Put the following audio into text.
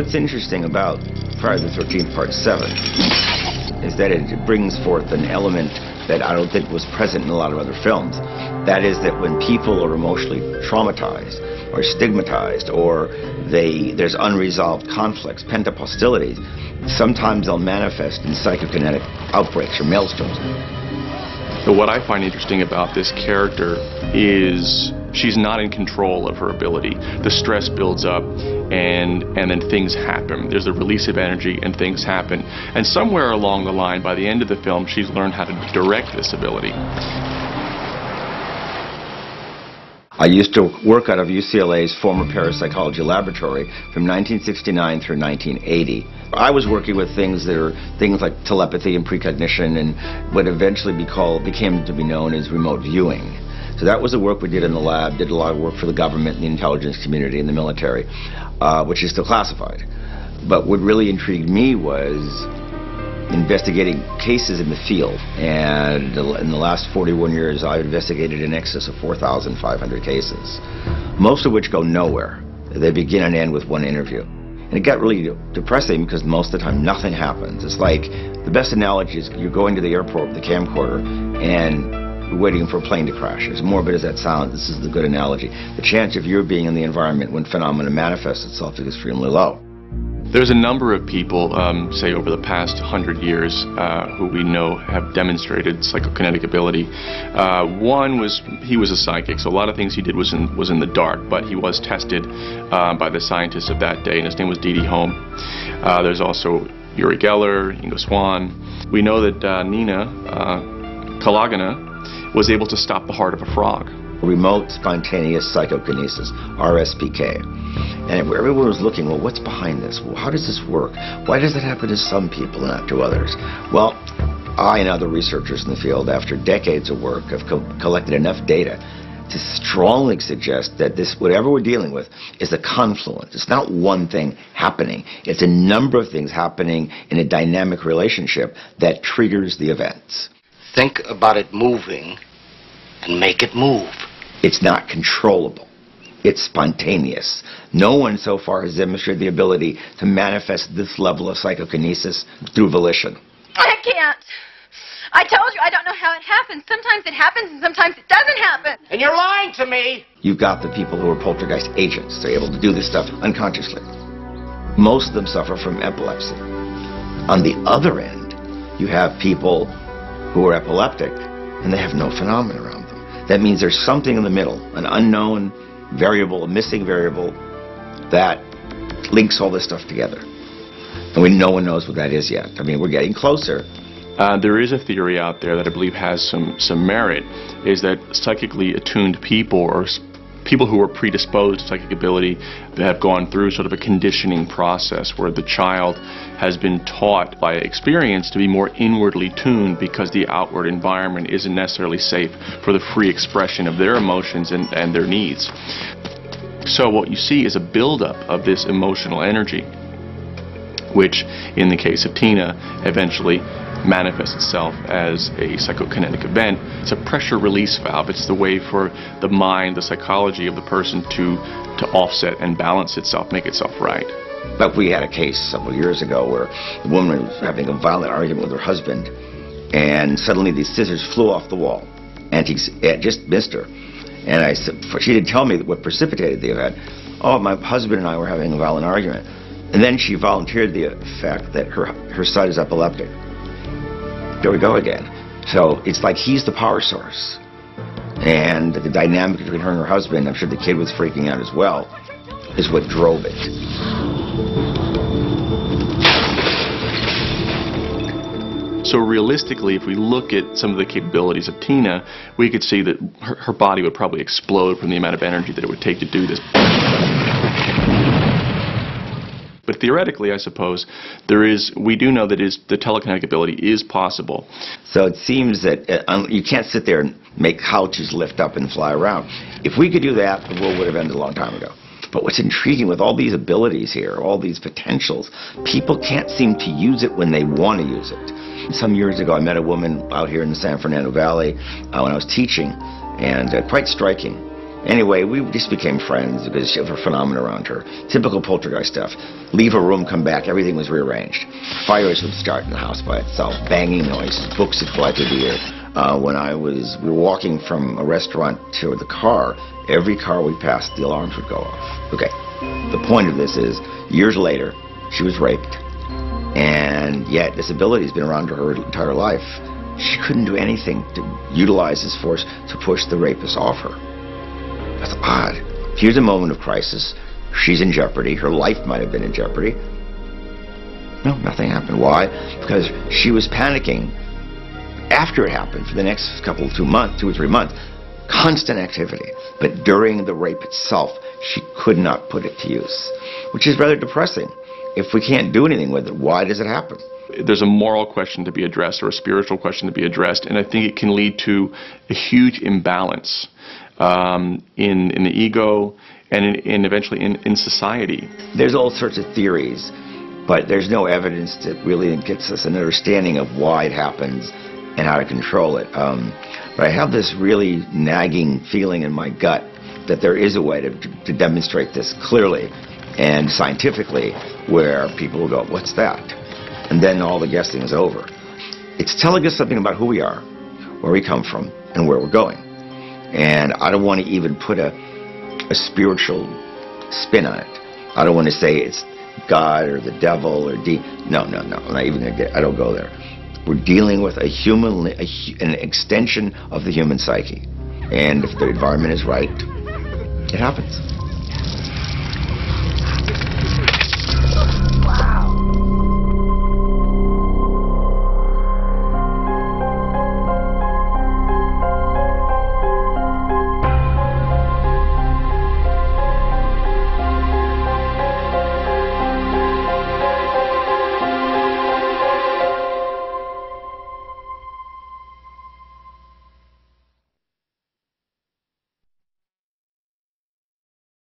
what's interesting about Friday the 13th Part 7 is that it brings forth an element that I don't think was present in a lot of other films. That is that when people are emotionally traumatized or stigmatized, or there's unresolved conflicts, pent-up hostilities, sometimes they'll manifest in psychokinetic outbreaks or maelstroms. But what I find interesting about this character is she's not in control of her ability. The stress builds up and then things happen. There's a release of energy and things happen. And somewhere along the line, by the end of the film, she's learned how to direct this ability. I used to work out of UCLA's former parapsychology laboratory from 1969 through 1980. I was working with things like telepathy and precognition and what eventually became to be known as remote viewing. So that was the work we did in the lab, did a lot of work for the government and the intelligence community and the military, which is still classified. But what really intrigued me was investigating cases in the field, and in the last 41 years I've investigated in excess of 4,500 cases, most of which go nowhere. They begin and end with one interview. And it got really depressing because most of the time nothing happens. It's like, the best analogy is you're going to the airport with the camcorder and you're waiting for a plane to crash. As morbid as that sounds, this is the good analogy. The chance of your being in the environment when phenomena manifests itself is extremely low. There's a number of people, say over the past 100 years, who we know have demonstrated psychokinetic ability. One was, he was a psychic, so a lot of things he did was in the dark, but he was tested by the scientists of that day, and his name was D.D. Home. There's also Uri Geller, Ingo Swann. We know that Nina Kalagana was able to stop the heart of a frog. Remote spontaneous psychokinesis, RSPK. And everyone was looking, well, what's behind this? Well, how does this work? Why does it happen to some people and not to others? Well, I and other researchers in the field, after decades of work, have collected enough data to strongly suggest that this, whatever we're dealing with, is a confluence. It's not one thing happening. It's a number of things happening in a dynamic relationship that triggers the events. Think about it moving and make it move. It's not controllable. It's spontaneous. No one so far has demonstrated the ability to manifest this level of psychokinesis through volition. I can't. I told you I don't know how it happens. Sometimes it happens and sometimes it doesn't happen. And you're lying to me! You've got the people who are poltergeist agents. They're able to do this stuff unconsciously. Most of them suffer from epilepsy. On the other end, you have people who are epileptic and they have no phenomena around them. That means there's something in the middle, an unknown variable, a missing variable, that links all this stuff together. And no one knows what that is yet. I mean, we're getting closer. There is a theory out there that I believe has some merit, is that psychically attuned people, or people who are predisposed to psychic ability, have gone through sort of a conditioning process where the child has been taught by experience to be more inwardly tuned because the outward environment isn't necessarily safe for the free expression of their emotions and their needs. So what you see is a buildup of this emotional energy, which in the case of Tina eventually manifests itself as a psychokinetic event. It's a pressure release valve. It's the way for the mind, the psychology of the person to offset and balance itself, make itself right. But we had a case several years ago where the woman was having a violent argument with her husband, and suddenly these scissors flew off the wall, and he just missed her. And I said, she didn't tell me what precipitated the event. Oh, my husband and I were having a violent argument. And then she volunteered the fact that her son is epileptic. There we go again. So it's like he's the power source. And the dynamic between her and her husband, I'm sure the kid was freaking out as well, is what drove it. So realistically, if we look at some of the capabilities of Tina, we could see that her body would probably explode from the amount of energy that it would take to do this. But theoretically, I suppose, we do know that the telekinetic ability is possible. So it seems that you can't sit there and make couches lift up and fly around. If we could do that, the world would have ended a long time ago. But what's intriguing with all these abilities here, all these potentials, people can't seem to use it when they want to use it. Some years ago, I met a woman out here in the San Fernando Valley when I was teaching, and quite striking. Anyway, we just became friends because she had a phenomenon around her. Typical poltergeist stuff. Leave a room, come back, everything was rearranged. Fires would start in the house by itself, banging noises, books would fly through the air. We were walking from a restaurant to the car, every car we passed, the alarms would go off. Okay, the point of this is, years later, she was raped, and yet this ability has been around her entire life. She couldn't do anything to utilize this force to push the rapist off her. That's odd. Here's a moment of crisis. She's in jeopardy. Her life might have been in jeopardy. No, nothing happened. Why? Because she was panicking after it happened for the next couple, 2 or 3 months. Constant activity. But during the rape itself, she could not put it to use, which is rather depressing. If we can't do anything with it, why does it happen? There's a moral question to be addressed or a spiritual question to be addressed, and I think it can lead to a huge imbalance in the ego and eventually in society. There's all sorts of theories, but there's no evidence that really gets us an understanding of why it happens and how to control it. But I have this really nagging feeling in my gut that there is a way to demonstrate this clearly and scientifically, where people will go, what's that? And then all the guessing is over. It's telling us something about who we are, where we come from, and where we're going. And I don't want to even put a spiritual spin on it. I don't want to say it's God or the devil or No, I'm not even going to I don't go there. We're dealing with an extension of the human psyche. And if the environment is right, it happens.